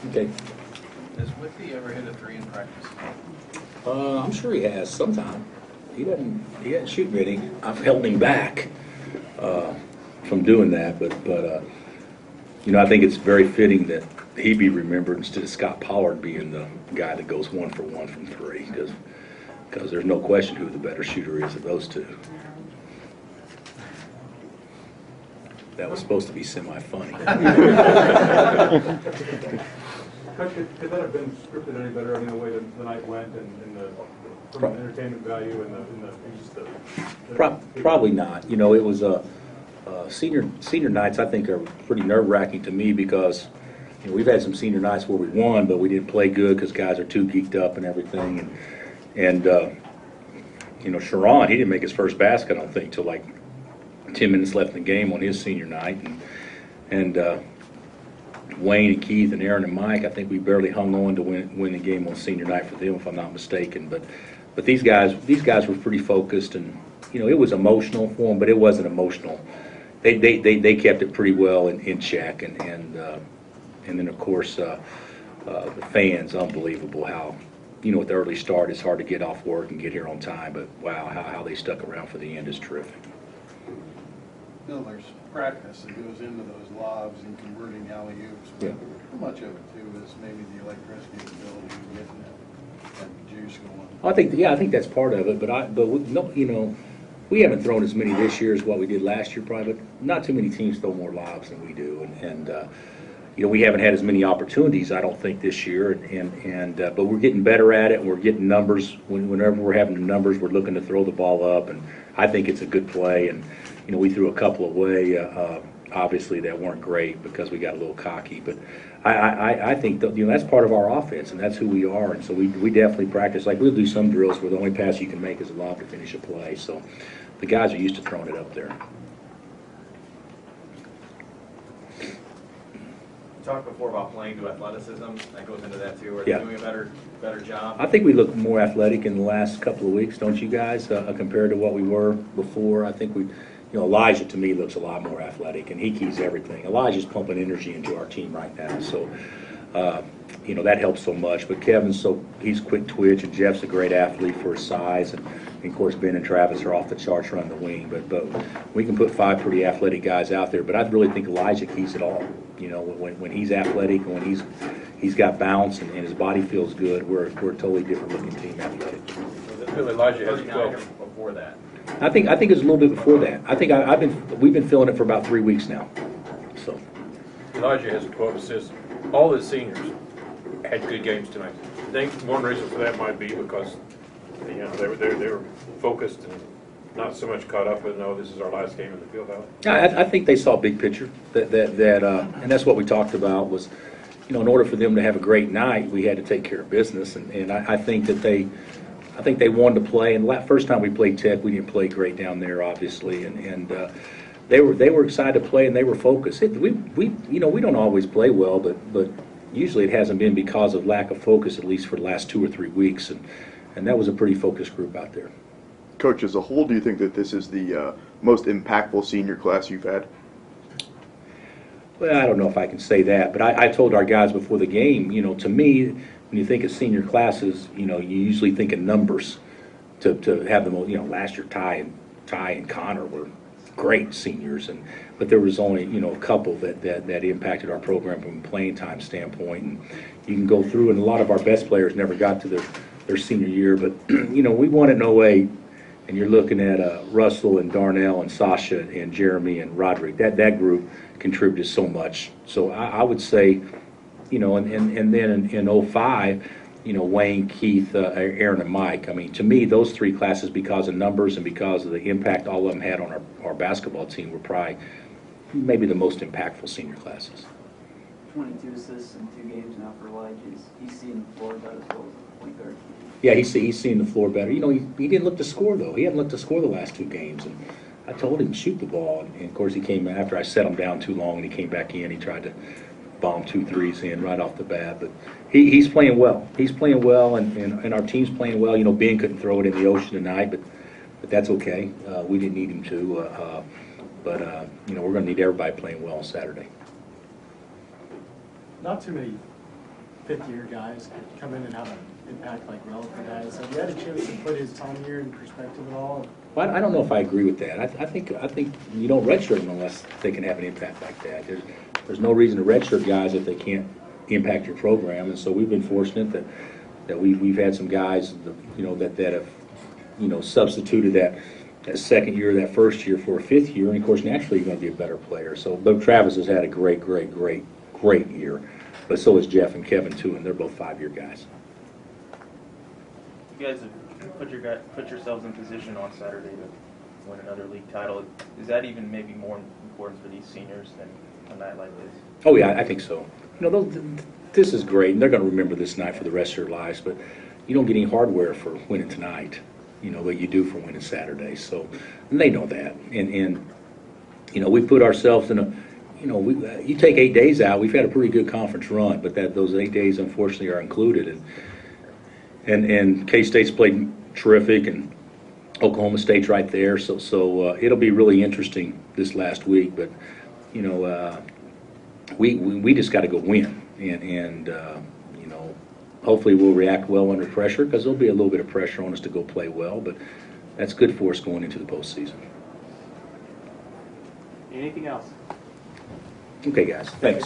Okay. Has Whitby ever hit a 3 in practice? I'm sure he has sometime. He doesn't shoot many. I've held him back from doing that, but I think it's very fitting that he be remembered instead of Scott Pollard being the guy that goes 1 for 1 from 3, because there's no question who the better shooter is of those two. That was supposed to be semi-funny. Could that have been scripted any better? I mean, the way the night went and from an entertainment value and just the Probably not. You know, it was senior nights. I think are pretty nerve-wracking to me because we've had some senior nights where we won, but we didn't play good because guys are too geeked up and everything. And Sharon, he didn't make his first basket, I don't think, till like 10 minutes left in the game on his senior night, and Wayne and Keith and Aaron and Mike, I think we barely hung on to win the game on senior night for them, if I'm not mistaken. But these guys were pretty focused, and it was emotional for them, but it wasn't emotional. They kept it pretty well in check, and then of course the fans, unbelievable how at the early start it's hard to get off work and get here on time, but wow, how they stuck around for the end is terrific. Bill, there's practice that goes into those lobs and converting alley-oops. Yeah. How much of it, too, is maybe the electricity ability of getting that juice going? I think that's part of it, but we haven't thrown as many this year as what we did last year, probably, but not too many teams throw more lobs than we do, and we haven't had as many opportunities, I don't think, this year, but we're getting better at it, and we're getting numbers. Whenever we're having the numbers, we're looking to throw the ball up, and I think it's a good play, and we threw a couple away, obviously, that weren't great because we got a little cocky. But I think that's part of our offense, and that's who we are. And so we definitely practice. Like, we'll do some drills where the only pass you can make is a lob to finish a play. So the guys are used to throwing it up there. You talked before about playing to athleticism. That goes into that, too. Are Yeah. they doing a better job? I think we look more athletic in the last couple of weeks, don't you guys, compared to what we were before? I think Elijah, to me, looks a lot more athletic, and he keys everything. Elijah's pumping energy into our team right now, so that helps so much. But he's quick twitch, and Jeff's a great athlete for his size, and of course Ben and Travis are off the charts running the wing. But we can put 5 pretty athletic guys out there. But I really think Elijah keys it all. When he's athletic and when he's got bounce and his body feels good, we're a totally different looking team athletic. So Elijah has 12 before that. I think it's a little bit before that. I think we've been feeling it for about 3 weeks now. So Elijah has 12 assists. All the seniors had good games tonight. I think one reason for that might be because they were focused and not so much caught up with this is our last game in the field house. I think they saw big picture that and that's what we talked about was in order for them to have a great night, we had to take care of business, and I think that they wanted to play. And the first time we played Tech, we didn't play great down there, obviously, and they were excited to play and they were focused. We don't always play well, but usually it hasn't been because of lack of focus, at least for the last 2 or 3 weeks, and that was a pretty focused group out there. Coach, as a whole, do you think that this is the most impactful senior class you've had? Well, I don't know if I can say that, but I told our guys before the game, to me, when you think of senior classes, you usually think of numbers to have them. Last year Ty and Connor were great seniors, but there was only a couple that impacted our program from a playing time standpoint. And you can go through, and a lot of our best players never got to their senior year, but we won at 08. And you're looking at Russell and Darnell and Sasha and Jeremy and Roderick. That group contributed so much. So I would say, and then in 05, Wayne, Keith, Aaron, and Mike. I mean, to me, those 3 classes, because of numbers and because of the impact all of them had on our basketball team, were probably maybe the most impactful senior classes. 22 assists in 2 games now for Elijah. He's seen the floor about as well as the point guard. Yeah, he's seen the floor better. He didn't look to score, though. He hadn't looked to score the last 2 games. And I told him to shoot the ball. And, of course, he came after I set him down too long, and he came back in. He tried to bomb 2 threes in right off the bat. But he's playing well. He's playing well, and our team's playing well. Ben couldn't throw it in the ocean tonight, but that's okay. We didn't need him to. But we're going to need everybody playing well on Saturday. not too many fifth-year guys could come in and have an impact like Relica guys. Have you had a chance to put his time here in perspective at all? Well, I don't know if I agree with that. I think you don't redshirt them unless they can have an impact like that. There's no reason to redshirt guys if they can't impact your program, and so we've been fortunate that we've had some guys, that have, substituted that second year, that first year for a fifth year, and of course, naturally, you're going to be a better player. So, but Travis has had a great year, but so has Jeff and Kevin too, and they're both 5-year guys. You guys have put yourselves in position on Saturday to win another league title. Is that even maybe more important for these seniors than a night like this? Oh yeah, I think so. This is great, and they're going to remember this night for the rest of their lives. But you don't get any hardware for winning tonight, what you do for winning Saturday. So, and they know that, and we put ourselves in a. You take 8 days out. We've had a pretty good conference run, but those 8 days unfortunately are included, and K-State's played terrific, and Oklahoma State's right there. So it'll be really interesting this last week. But we just got to go win, and hopefully we'll react well under pressure, because there'll be a little bit of pressure on us to go play well. But that's good for us going into the postseason. Anything else? Okay, guys. Thanks.